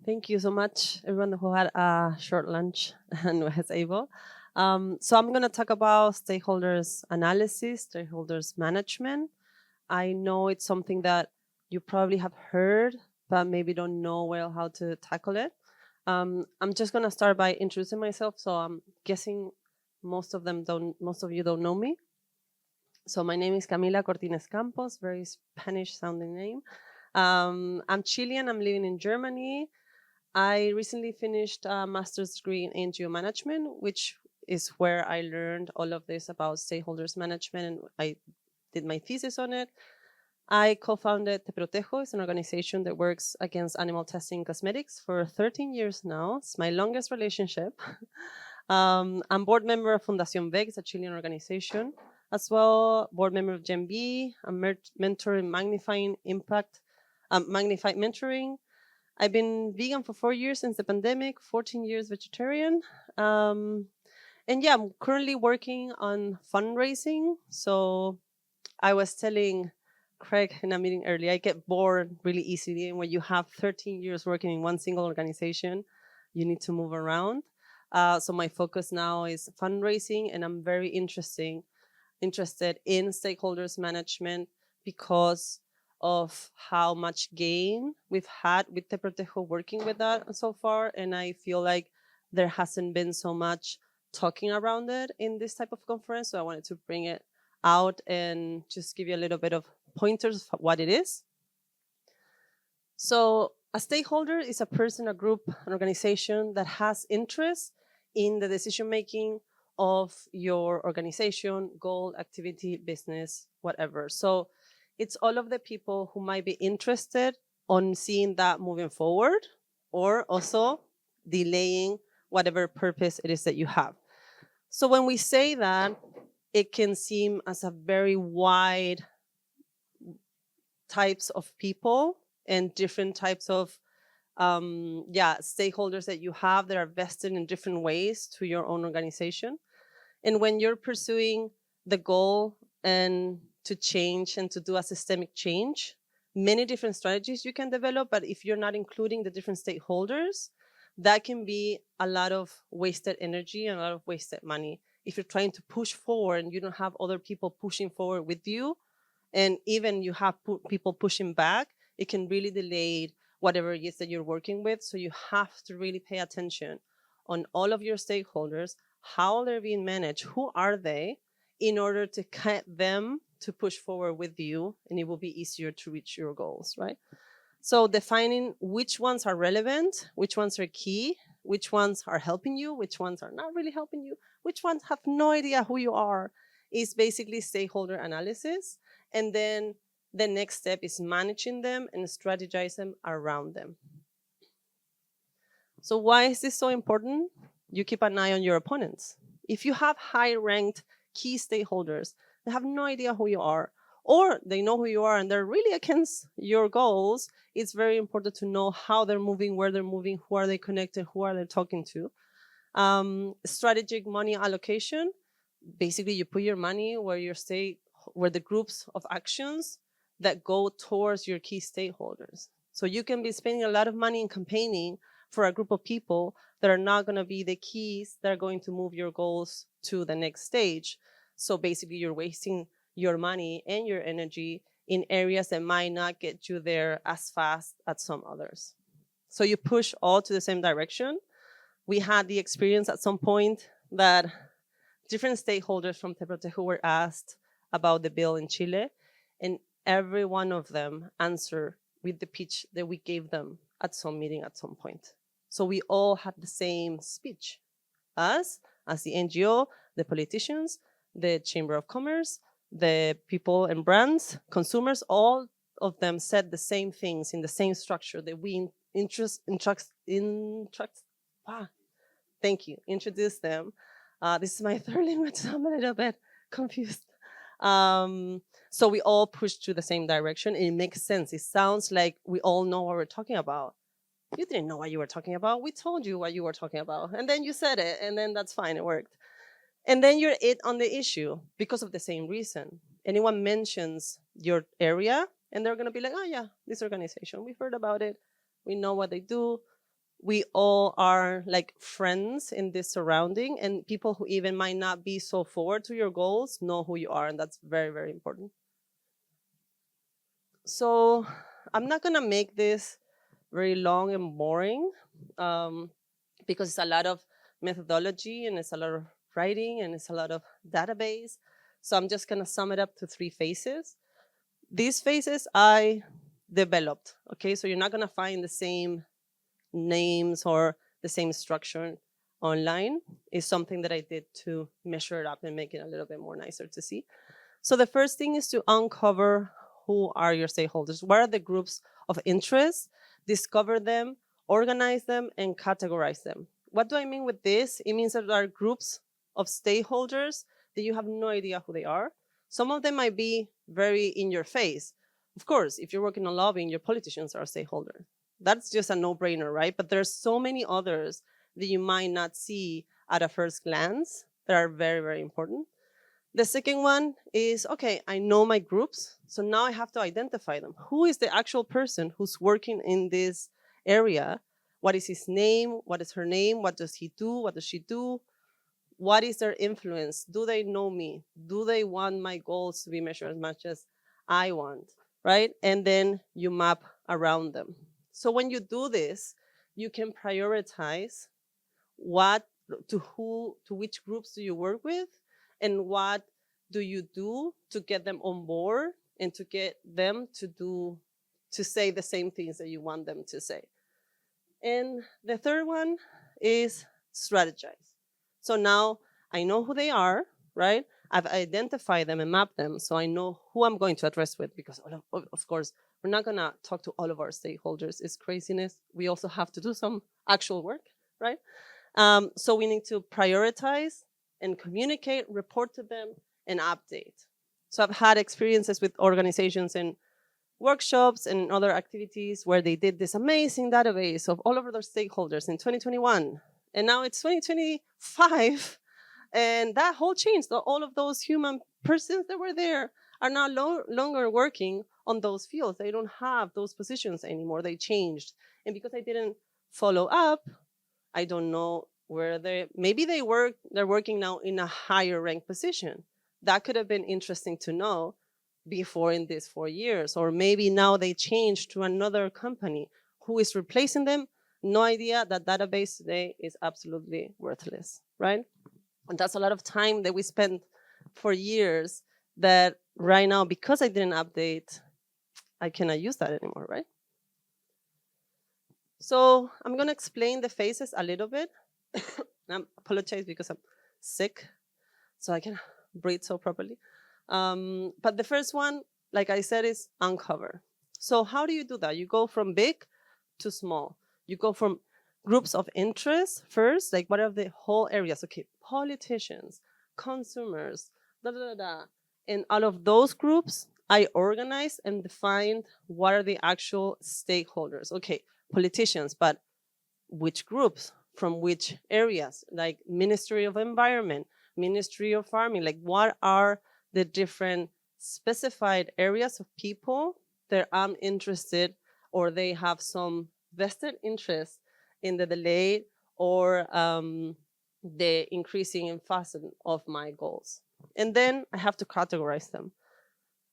Thank you so much, everyone who had a short lunch and was able. So I'm going to talk about stakeholders analysis, stakeholders management. I know it's something that you probably have heard, but maybe don't know well how to tackle it. I'm just going to start by introducing myself. So I'm guessing most of you don't know me. So my name is Camila Cortines Campos, very Spanish sounding name. I'm Chilean. I'm living in Germany. I recently finished a master's degree in NGO management, which is where I learned all of this about stakeholders management, and I did my thesis on it. I co-founded Te Protejo. It's an organization that works against animal testing cosmetics for 13 years now. It's my longest relationship. I'm board member of Fundación VEG, it's a Chilean organization. As well, board member of GenB, a mentor in magnifying impact, magnified mentoring. I've been vegan for 4 years since the pandemic, 14 years vegetarian. And yeah, I'm currently working on fundraising. So I was telling Craig in a meeting earlier, I get bored really easily. And when you have 13 years working in one single organization, you need to move around. So my focus now is fundraising, and I'm very interested in stakeholders management because of how much gain we've had with Te Protejo working with that so far. And I feel like there hasn't been so much talking around it in this type of conference. So I wanted to bring it out and just give you a little bit of pointers of what it is. So a stakeholder is a person, a group, an organization that has interest in the decision making of your organization, goal, activity, business, whatever. So it's all of the people who might be interested on seeing that moving forward, or also delaying whatever purpose it is that you have. So when we say that, it can seem as a very wide types of people and different types of stakeholders that you have that are vested in different ways to your own organization. And when you're pursuing the goal and to change and to do a systemic change, many different strategies you can develop, but if you're not including the different stakeholders, that can be a lot of wasted energy and a lot of wasted money. If you're trying to push forward and you don't have other people pushing forward with you, and even you have people pushing back, it can really delay whatever it is that you're working with. So you have to really pay attention on all of your stakeholders, how they're being managed, who are they, in order to get them to push forward with you, and it will be easier to reach your goals, right? So defining which ones are relevant, which ones are key, which ones are helping you, which ones are not really helping you, which ones have no idea who you are, is basically stakeholder analysis. And then the next step is managing them and strategize them around them. So why is this so important? You keep an eye on your opponents. If you have high-ranked key stakeholders, they have no idea who you are, or they know who you are and they're really against your goals, it's very important to know how they're moving, where they're moving, who are they connected, who are they talking to. Strategic money allocation. Basically, you put your money where the groups of actions that go towards your key stakeholders. So you can be spending a lot of money in campaigning for a group of people that are not going to be the keys that are going to move your goals to the next stage. So basically, you're wasting your money and your energy in areas that might not get you there as fast as some others. So you push all to the same direction. We had the experience at some point that different stakeholders from Te Protejo were asked about the bill in Chile, and every one of them answered with the pitch that we gave them at some meeting at some point. So we all had the same speech. Us, as the NGO, the politicians, the Chamber of Commerce, the people and brands, consumers, all of them said the same things in the same structure that we introduce them. This is my third language, so I'm a little bit confused. So we all push to the same direction, and it makes sense. It sounds like we all know what we're talking about. You didn't know what you were talking about. We told you what you were talking about, and then you said it, and then that's fine, it worked. And then you're on the issue because of the same reason. Anyone mentions your area, and they're going to be like, oh yeah, this organization, we've heard about it. We know what they do. we all are like friends in this surrounding, and people who even might not be so forward to your goals know who you are, and that's very, very important. So I'm not gonna make this very long and boring, because it's a lot of methodology and it's a lot of writing and it's a lot of database. So I'm just gonna sum it up to 3 phases. These phases I developed, okay? So you're not gonna find the same names or the same structure online. It's something that I did to measure it up and make it a little bit more nicer to see. So the first thing is to uncover who are your stakeholders. What are the groups of interest? Discover them, organize them, and categorize them. What do I mean with this? It means that there are groups of stakeholders that you have no idea who they are. Some of them might be very in your face. Of course, if you're working on lobbying, your politicians are a stakeholder. That's just a no-brainer, right? But there's so many others that you might not see at a first glance that are very, very important. The second one is, okay, I know my groups, so now I have to identify them. Who is the actual person who's working in this area? What is his name? What is her name? What does he do? What does she do? What is their influence? Do they know me? Do they want my goals to be measured as much as I want, right? And then you map around them. So when you do this, you can prioritize what to which groups do you work with, and what do you do to get them on board and to get them to say the same things that you want them to say. And the third one is strategize. So now I know who they are, right? I've identified them and mapped them, so I know who I'm going to address with, because of course we're not going to talk to all of our stakeholders. It's craziness. We also have to do some actual work, right? So we need to prioritize and communicate, report to them, and update. So I've had experiences with organizations and workshops and other activities where they did this amazing database of all of their stakeholders in 2021. And now it's 2025, and that whole changed. All of those human persons that were there are now longer working on those fields. They don't have those positions anymore. They changed. And because I didn't follow up, I don't know where they're working now in a higher rank position. That could have been interesting to know before in these 4 years. Or maybe now they changed to another company. Who is replacing them? No idea. That database today is absolutely worthless, right? And that's a lot of time that we spent for years that right now, because I didn't update, I cannot use that anymore, right? So I'm going to explain the phases a little bit. I apologize because I'm sick, so I can breathe so properly. But the first one, like I said, is uncover. So how do you do that? You go from big to small. You go from groups of interest first, like what are the whole areas? Okay, politicians, consumers, da da da da. And out of those groups, I organized and defined what are the actual stakeholders. Okay, politicians, but which groups, from which areas, like Ministry of Environment, Ministry of Farming, like what are the different specified areas of people that I'm interested, or they have some vested interest in the delay or the increasing and fasten of my goals. And then I have to categorize them.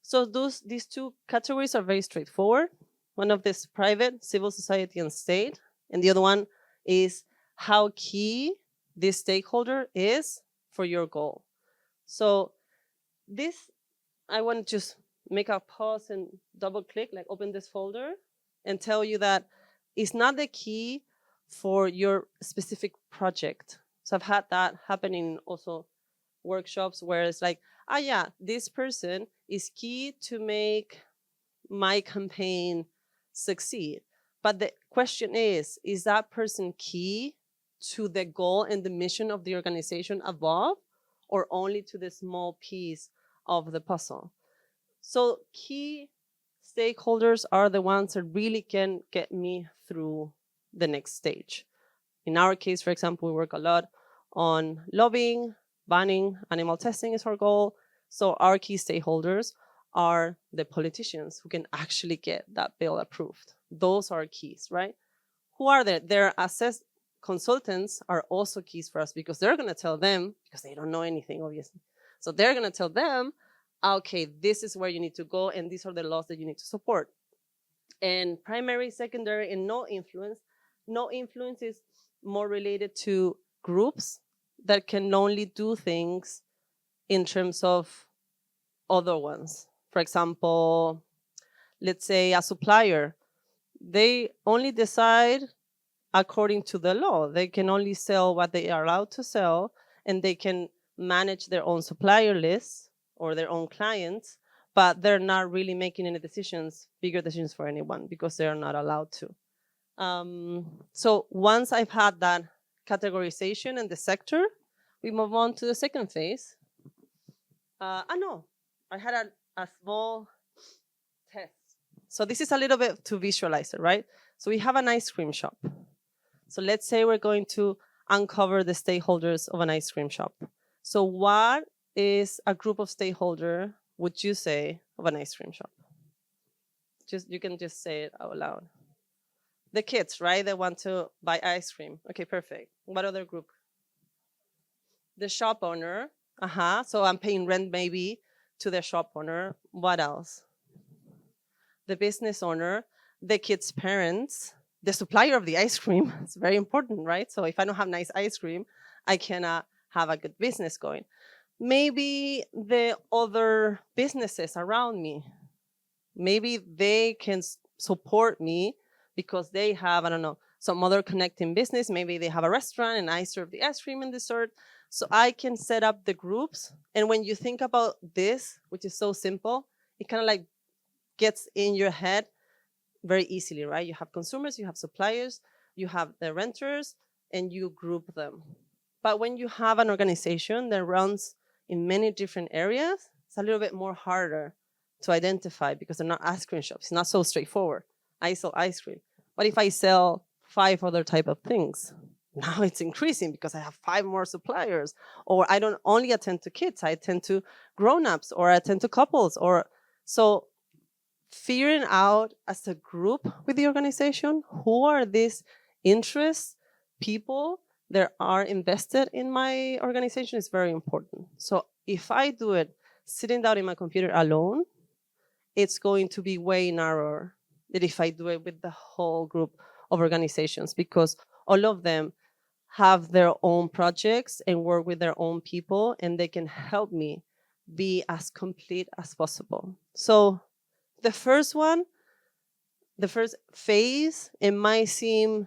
So these 2 categories are very straightforward. One of this private, civil society and state, and the other one is how key this stakeholder is for your goal. So this, I want to just make a pause and double click, like open this folder and tell you that it's not the key for your specific project. So I've had that happening also workshops where it's like, yeah, this person is key to make my campaign succeed. But the question is that person key to the goal and the mission of the organization above, or only to the small piece of the puzzle? So key stakeholders are the ones that really can get me through the next stage. In our case, for example, we work a lot on lobbying, banning animal testing is our goal. So our key stakeholders are the politicians who can actually get that bill approved. Those are keys, right? Who are they? Their consultants are also keys for us because they're going to tell them, because they don't know anything, obviously. So they're going to tell them, okay, this is where you need to go, and these are the laws that you need to support. And primary, secondary, and no influence. No influence is more related to groups that can only do things in terms of other ones. For example, let's say a supplier, they only decide according to the law. They can only sell what they are allowed to sell, and they can manage their own supplier list or their own clients, but they're not really making any decisions, bigger decisions for anyone, because they're not allowed to. So once I've had that categorization in the sector, we move on to the second phase. No, I had a small test. So this is a little bit to visualize it, right? So we have an ice cream shop. So let's say we're going to uncover the stakeholders of an ice cream shop. So what is a group of stakeholders, would you say, of an ice cream shop? You can just say it out loud. The kids, right? They want to buy ice cream. Okay, perfect. What other group? The shop owner. So I'm paying rent maybe to the shop owner. What else? The business owner, the kids' parents, the supplier of the ice cream. It's very important, right? So if I don't have nice ice cream, I cannot have a good business going. Maybe the other businesses around me, maybe they can support me because they have, I don't know, some other connecting business. Maybe they have a restaurant and I serve the ice cream and dessert. So I can set up the groups. And when you think about this, which is so simple, it kind of like gets in your head very easily, right? You have consumers, you have suppliers, you have the renters, and you group them. But when you have an organization that runs in many different areas, it's a little bit more harder to identify because they're not ice cream shops. It's not so straightforward. I sell ice cream. What if I sell 5 other type of things? Now it's increasing because I have 5 more suppliers. Or I don't only attend to kids, I attend to grown-ups, or I attend to couples. Or so figuring out as a group with the organization, who are these interests, people that are invested in my organization is very important. So if I do it sitting down in my computer alone, it's going to be way narrower than if I do it with the whole group of organizations, because all of them have their own projects and work with their own people, and they can help me be as complete as possible. So the first one, the first phase, it might seem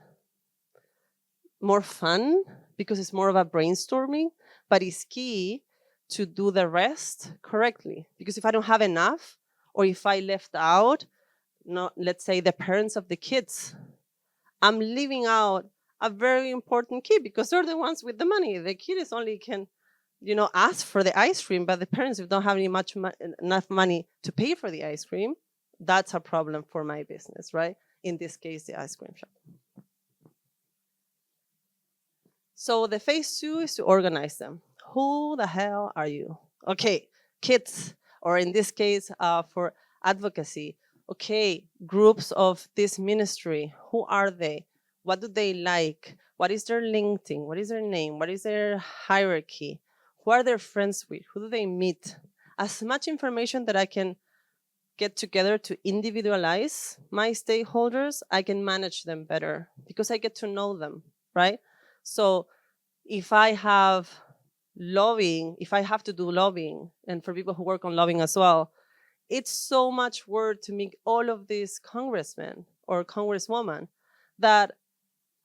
more fun because it's more of a brainstorming, but it's key to do the rest correctly. Because if I don't have enough, or if I left out, let's say the parents of the kids, I'm leaving out a very important key because they're the ones with the money. The kids only can, ask for the ice cream, but the parents, if don't have enough money to pay for the ice cream, that's a problem for my business, right? In this case, the ice cream shop. So the phase 2 is to organize them. Who the hell are you? Okay, kids, or in this case, for advocacy. Okay, groups of this ministry. Who are they? What do they like? What is their LinkedIn? What is their name? What is their hierarchy? Who are their friends with? Who do they meet? As much information that I can get together to individualize my stakeholders, I can manage them better because I get to know them, right? So if I have lobbying, if I have to do lobbying, and for people who work on lobbying as well, it's so much work to meet all of these congressmen or congresswomen that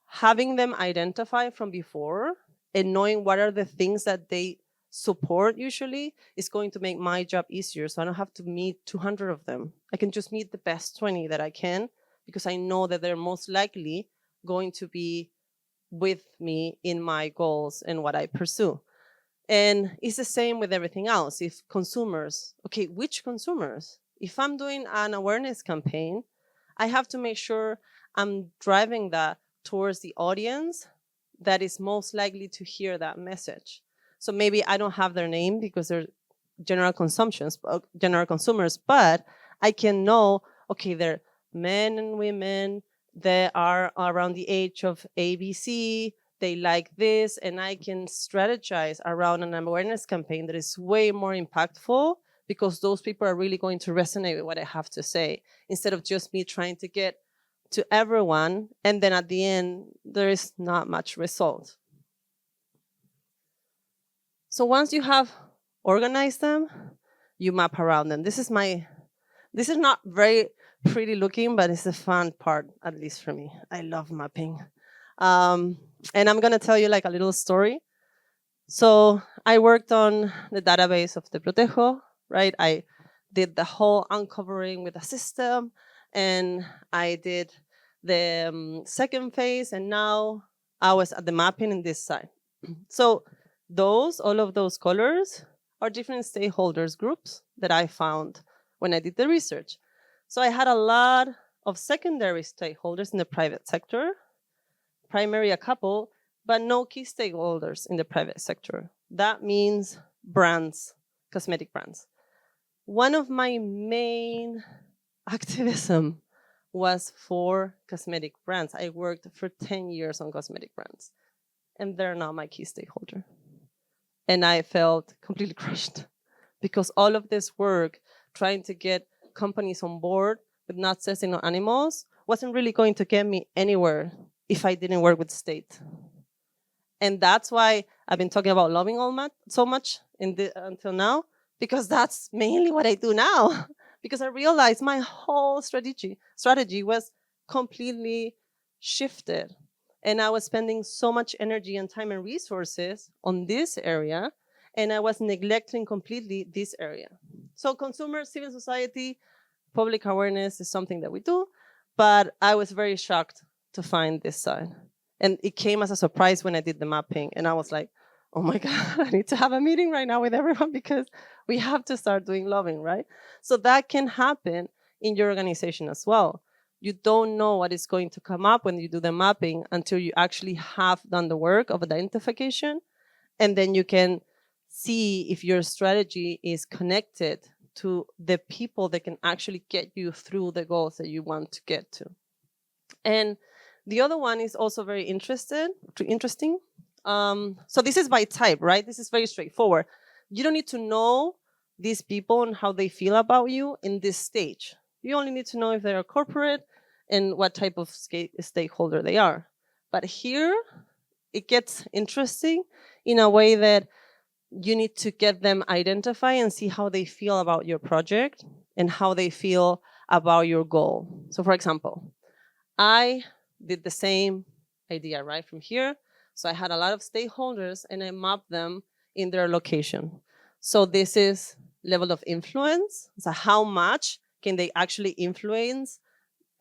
having them identify from before and knowing what are the things that they support usually is going to make my job easier. So I don't have to meet 200 of them. I can just meet the best 20 that I can because I know that they're most likely going to be with me in my goals and what I pursue. And it's the same with everything else. If consumers, okay, which consumers? If I'm doing an awareness campaign, I have to make sure I'm driving that towards the audience that is most likely to hear that message. So maybe I don't have their name because they're general consumers, but I can know, okay, they're men and women they are around the age of ABC, they like this, and I can strategize around an awareness campaign that is way more impactful because those people are really going to resonate with what I have to say instead of just me trying to get to everyone, and then at the end, there is not much result. So once you have organized them, you map around them. This is not very pretty looking, but it's the fun part, at least for me. I love mapping. And I'm gonna tell you like a little story. So I worked on the database of the Protejo, right? I did the whole uncovering with the system, and I did the second phase, and now I was at the mapping in this side. So all of those colors are different stakeholders groups that I found when I did the research. So I had a lot of secondary stakeholders in the private sector, primary a couple, but no key stakeholders in the private sector. That means brands, cosmetic brands. One of my main activism was for cosmetic brands. I worked for 10 years on cosmetic brands, and they're not my key stakeholder. And I felt completely crushed because all of this work trying to get companies on board with not testing on animals wasn't really going to get me anywhere if I didn't work with state. And that's why I've been talking about lobbying so much until now, because that's mainly what I do now. Because I realized my whole strategy was completely shifted. And I was spending so much energy and time and resources on this area, and I was neglecting completely this area. So consumer, civil society, public awareness is something that we do, but I was very shocked to find this side. And it came as a surprise when I did the mapping, and I was like, oh my God, I need to have a meeting right now with everyone because we have to start doing lobbying, right? So that can happen in your organization as well. You don't know what is going to come up when you do the mapping until you actually have done the work of identification, and then you can see if your strategy is connected to the people that can actually get you through the goals that you want to get to. And the other one is also very interesting. So this is by type, right? This is very straightforward. You don't need to know these people and how they feel about you in this stage. You only need to know if they're corporate and what type of stakeholder they are. But here, it gets interesting in a way that you need to get them identify and see how they feel about your project and how they feel about your goal. So for example, I did the same idea right from here. So I had a lot of stakeholders and I mapped them in their location. So this is level of influence. So how much can they actually influence?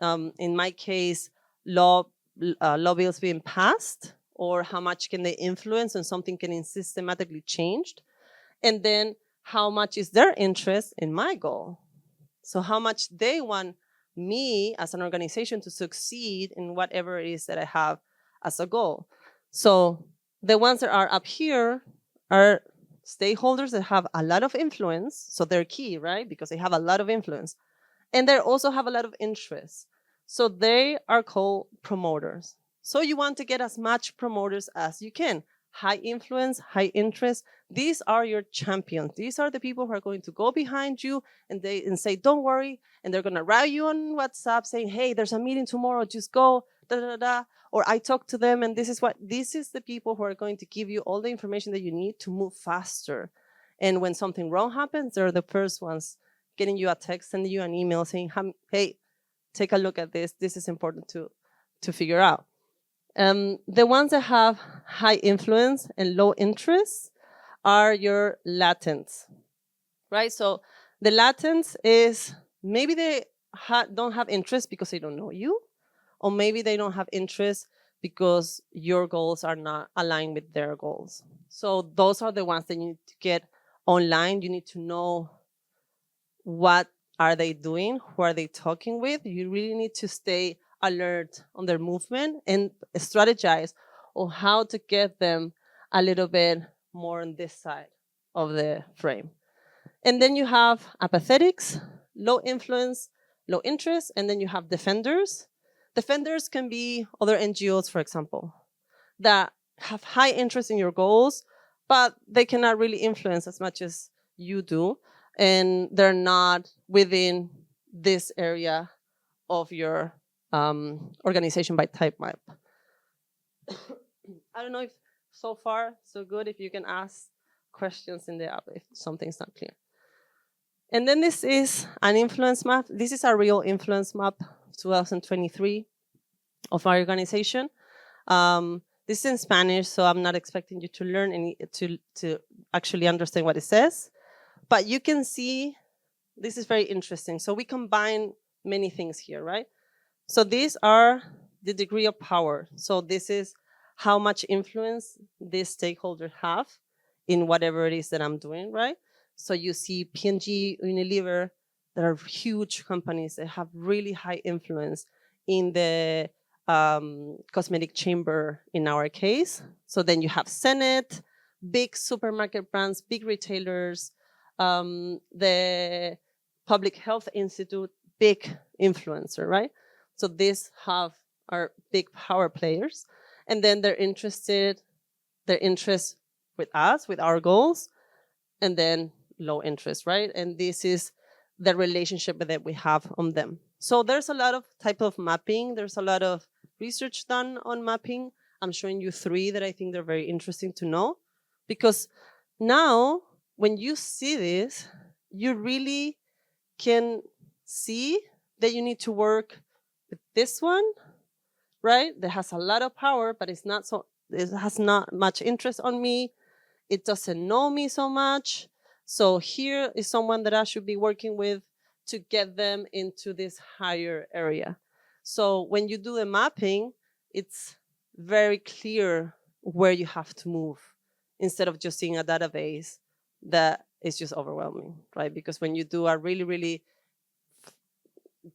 In my case, law bills being passed, or how much can they influence and something can systematically changed? And then how much is their interest in my goal? So how much they want me as an organization to succeed in whatever it is that I have as a goal. So the ones that are up here are stakeholders that have a lot of influence. So they're key, right? Because they have a lot of influence. And they also have a lot of interest. So they are called promoters. So you want to get as much promoters as you can. High influence, high interest. These are your champions. These are the people who are going to go behind you and say, don't worry. And they're going to write you on WhatsApp saying, hey, there's a meeting tomorrow, just go, da, da, da. Or I talked to them and this is the people who are going to give you all the information that you need to move faster. And when something wrong happens, they're the first ones getting you a text, sending you an email saying, hey, take a look at this. This is important to figure out. The ones that have high influence and low interest are your latents, right? So the latents is maybe they don't have interest because they don't know you, or maybe they don't have interest because your goals are not aligned with their goals. So those are the ones that you need to get online. You need to know what are they doing, who are they talking with. You really need to stay alert on their movement and strategize on how to get them a little bit more on this side of the frame. And then you have apathetics, low influence, low interest, and then you have defenders Defenders can be other NGOs, for example, that have high interest in your goals, but they cannot really influence as much as you do, and they're not within this area of your organization by type map. I don't know if so far so good. If you can ask questions in the app if something's not clear. And then this is an influence map. This is a real influence map, 2023, of our organization. This is in Spanish, so I'm not expecting you to learn to actually understand what it says. But you can see, this is very interesting. So we combine many things here, right? So these are the degree of power. So this is how much influence this stakeholder have in whatever it is that I'm doing, right? So you see P&G, Unilever, that are huge companies that have really high influence in the cosmetic chamber in our case. So then you have Senate, big supermarket brands, big retailers, the Public Health Institute, big influencer, right? So these are big power players. And then their interest with us, with our goals, and then low interest, right? And this is the relationship that we have on them. So there's a lot of type of mapping. There's a lot of research done on mapping. I'm showing you 3 that I think they're very interesting to know, because now when you see this, you really can see that you need to work with this one, right? That has a lot of power, but it has not much interest on me. It doesn't know me so much. So here is someone that I should be working with to get them into this higher area. So when you do the mapping, it's very clear where you have to move instead of just seeing a database that is just overwhelming, right? Because when you do a really, really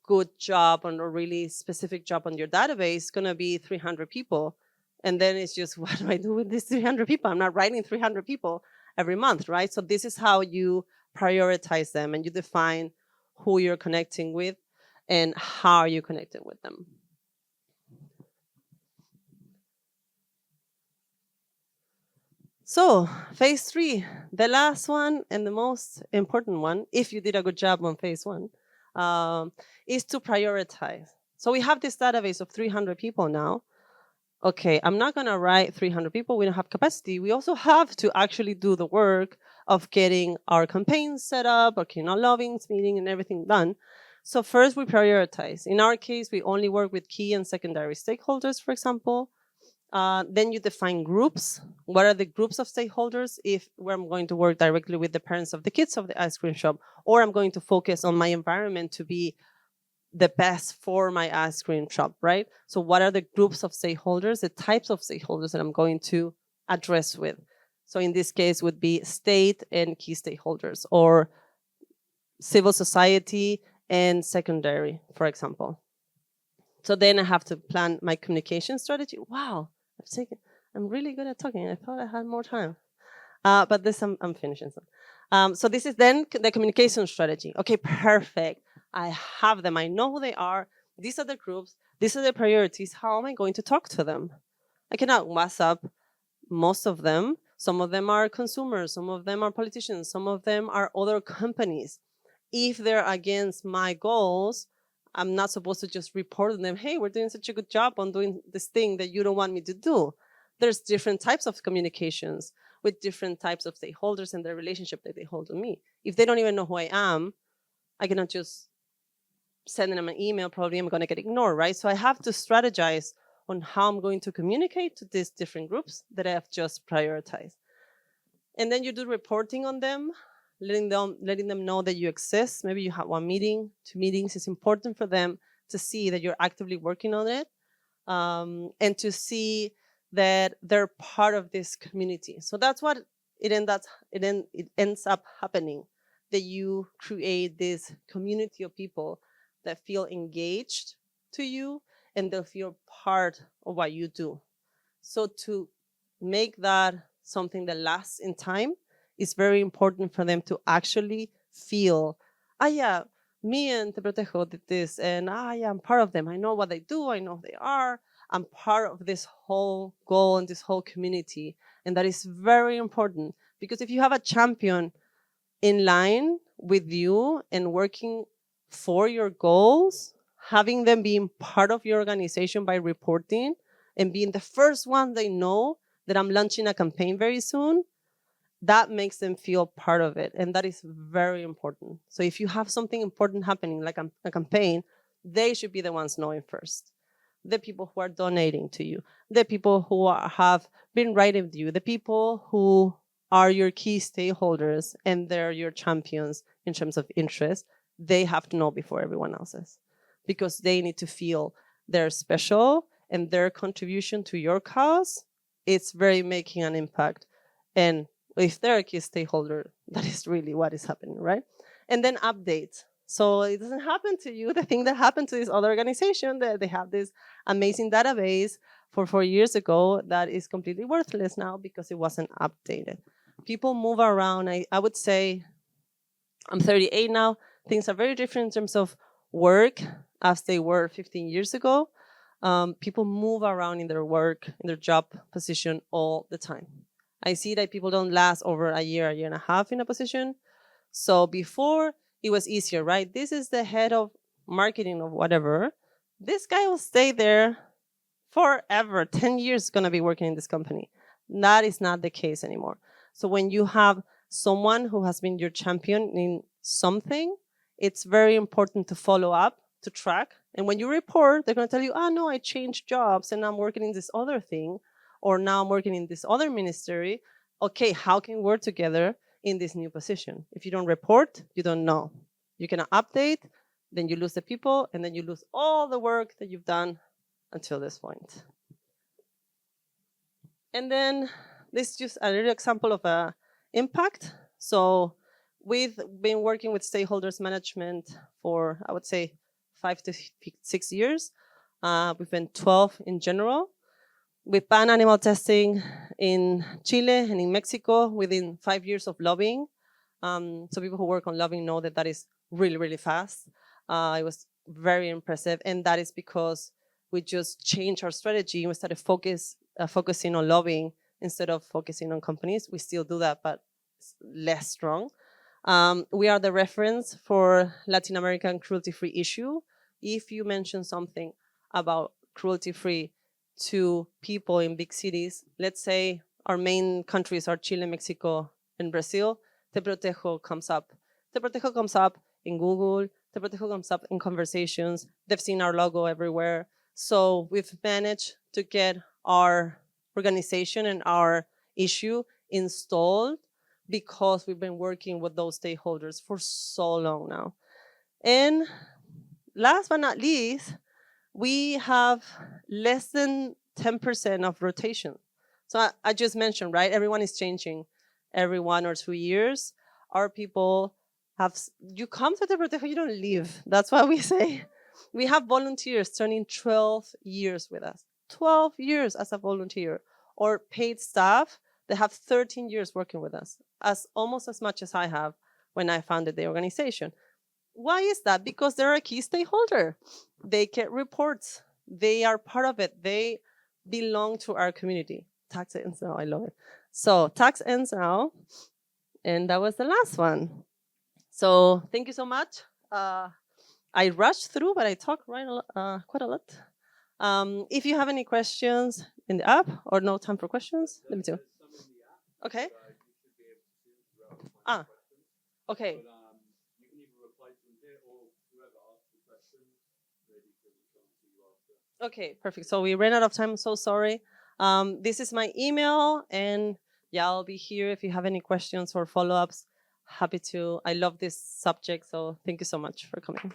good job on a really specific job on your database, it's going to be 300 people. And then it's just, what do I do with these 300 people? I'm not writing 300 people every month, right? So this is how you prioritize them, and you define who you're connecting with and how you connecting with them. So phase 3, the last one and the most important one, if you did a good job on phase 1, is to prioritize. So we have this database of 300 people now. Okay, I'm not going to write 300 people. We don't have capacity. We also have to actually do the work of getting our campaigns set up, our keynote lovings meeting, and everything done. So first, we prioritize. In our case, we only work with key and secondary stakeholders, for example. Then you define groups. What are the groups of stakeholders? If where I'm going to work directly with the parents of the kids of the ice cream shop, or I'm going to focus on my environment to be the best for my ice cream shop, right? So what are the groups of stakeholders, the types of stakeholders that I'm going to address with? So in this case would be state and key stakeholders, or civil society and secondary, for example. So then I have to plan my communication strategy. Wow, I'm really good at talking. I thought I had more time. But this, I'm finishing soon. So this is then the communication strategy. Okay, perfect. I have them. I know who they are. These are the groups. These are the priorities. How am I going to talk to them? I cannot WhatsApp most of them. Some of them are consumers. Some of them are politicians. Some of them are other companies. If they're against my goals, I'm not supposed to just report to them, hey, we're doing such a good job on doing this thing that you don't want me to do. There's different types of communications with different types of stakeholders and their relationship that they hold to me. If they don't even know who I am, I cannot just send them an email. Probably I'm going to get ignored, right? So I have to strategize on how I'm going to communicate to these different groups that I have just prioritized. And then you do reporting on them, letting them know that you exist. Maybe you have 1 meeting, 2 meetings. It's important for them to see that you're actively working on it, and to see that they're part of this community. So that's what it ends up happening, that you create this community of people that feel engaged to you and they'll feel part of what you do. So to make that something that lasts in time, it's very important for them to actually feel, yeah, me and Te Protejo did this, and I am part of them. I know what they do. I know who they are. I'm part of this whole goal and this whole community. And that is very important, because if you have a champion in line with you and working for your goals, having them being part of your organization by reporting and being the first one they know that I'm launching a campaign very soon, that makes them feel part of it. And that is very important. So if you have something important happening, like a campaign, they should be the ones knowing first. The people who are donating to you, the people who have been writing with you, the people who are your key stakeholders and they're your champions in terms of interest, they have to know before everyone else's, because they need to feel they're special and their contribution to your cause, it's very making an impact. And if they're a key stakeholder, that is really what is happening, right? And then update. So it doesn't happen to you the thing that happened to this other organization, that they have this amazing database for 4 years ago that is completely worthless now because it wasn't updated. People move around. I would say, I'm 38 now. Things are very different in terms of work as they were 15 years ago. People move around in their work, in their job position all the time. I see that people don't last over a year and a half in a position. So before, it was easier, right? This is the head of marketing of whatever. This guy will stay there forever. 10 years going to be working in this company. That is not the case anymore. So when you have someone who has been your champion in something, it's very important to follow up, to track. And when you report, they're going to tell you, oh, no, I changed jobs and I'm working in this other thing, or now I'm working in this other ministry. Okay, how can we work together in this new position? If you don't report, you don't know. You cannot update, then you lose the people, and then you lose all the work that you've done until this point. And then this is just a little example of an impact. So we've been working with stakeholders management for, I would say, 5 to 6 years. We've been 12 in general. We banned animal testing in Chile and in Mexico within 5 years of lobbying. So people who work on lobbying know that that is really, really fast. It was very impressive. And that is because we just changed our strategy and we started focusing on lobbying instead of focusing on companies. We still do that, but it's less strong. We are the reference for Latin American cruelty-free issue. If you mention something about cruelty-free to people in big cities, let's say our main countries are Chile, Mexico, and Brazil, Te Protejo comes up. Te Protejo comes up in Google. Te Protejo comes up in conversations. They've seen our logo everywhere. So we've managed to get our organization and our issue installed because we've been working with those stakeholders for so long now. And last but not least, we have less than 10% of rotation. So I just mentioned, right? Everyone is changing every 1 or 2 years. Our people have, you come to the Protejo, you don't leave. That's why we say we have volunteers turning 12 years with us. 12 years as a volunteer, or paid staff that have 13 years working with us, almost as much as I have when I founded the organization. Why is that? Because they're a key stakeholder. They get reports. They are part of it. They belong to our community. Tax ends now. I love it. So tax ends now. And that was the last one. So thank you so much. I rushed through, but I talked quite a lot. If you have any questions in the app or no time for questions, let me do. Okay. Okay. Okay, perfect. So we ran out of time. I'm so sorry. This is my email, and yeah, I'll be here if you have any questions or follow-ups. Happy to. I love this subject, so thank you so much for coming.